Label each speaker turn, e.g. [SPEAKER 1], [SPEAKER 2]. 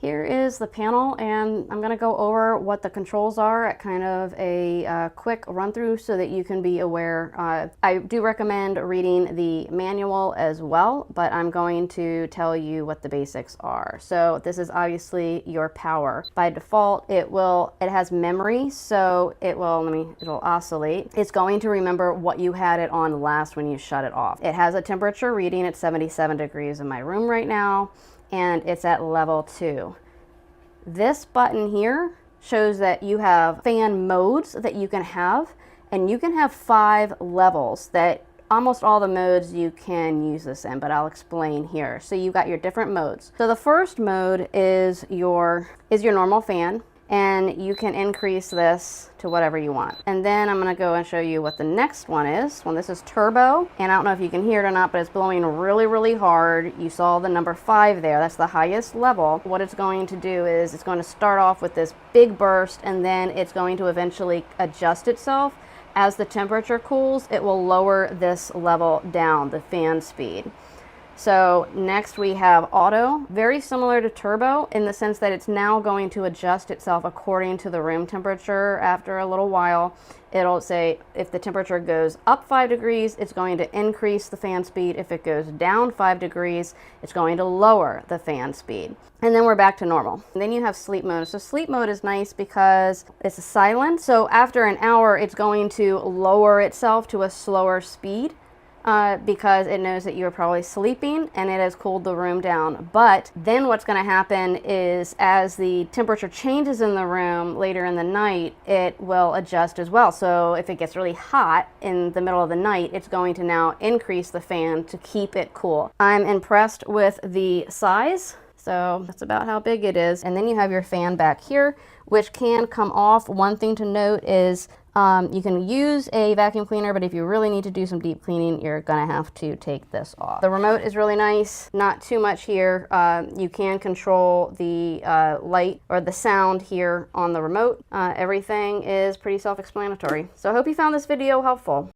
[SPEAKER 1] Here is the panel, and I'm going to go over what the controls are at kind of a quick run through so that you can be aware. I do recommend reading the manual as well, but I'm going to tell you what the basics are. So this is obviously your power. By default, it has memory, so it'll oscillate. It's going to remember what you had it on last when you shut it off. It has a temperature reading at 77 degrees in my room right now, and it's at level 2. This button here shows that you have fan modes that you can have, and you can have 5 levels. That almost all the modes you can use this in, but I'll explain here. So you've got your different modes. So the first mode is your normal fan, and you can increase this to whatever you want. And then I'm gonna go and show you what the next one is. Well, this is turbo, and I don't know if you can hear it or not, but it's blowing really, really hard. You saw the number 5 there. That's the highest level. What it's going to do is it's going to start off with this big burst, and then it's going to eventually adjust itself. As the temperature cools, it will lower this level down, the fan speed. So next we have auto, very similar to turbo in the sense that it's now going to adjust itself according to the room temperature. After a little while, it'll say if the temperature goes up 5 degrees, it's going to increase the fan speed. If it goes down 5 degrees, it's going to lower the fan speed. And then we're back to normal. And then you have sleep mode. So sleep mode is nice because it's silent. So after an hour, it's going to lower itself to a slower speed. Because it knows that you're probably sleeping and it has cooled the room down. But then what's going to happen is as the temperature changes in the room later in the night, it will adjust as well. So if it gets really hot in the middle of the night, it's going to now increase the fan to keep it cool. I'm impressed with the size. So that's about how big it is. And then you have your fan back here, which can come off. One thing to note is you can use a vacuum cleaner, but if you really need to do some deep cleaning, you're gonna have to take this off. The remote is really nice, not too much here. You can control the light or the sound here on the remote. Everything is pretty self-explanatory. So I hope you found this video helpful.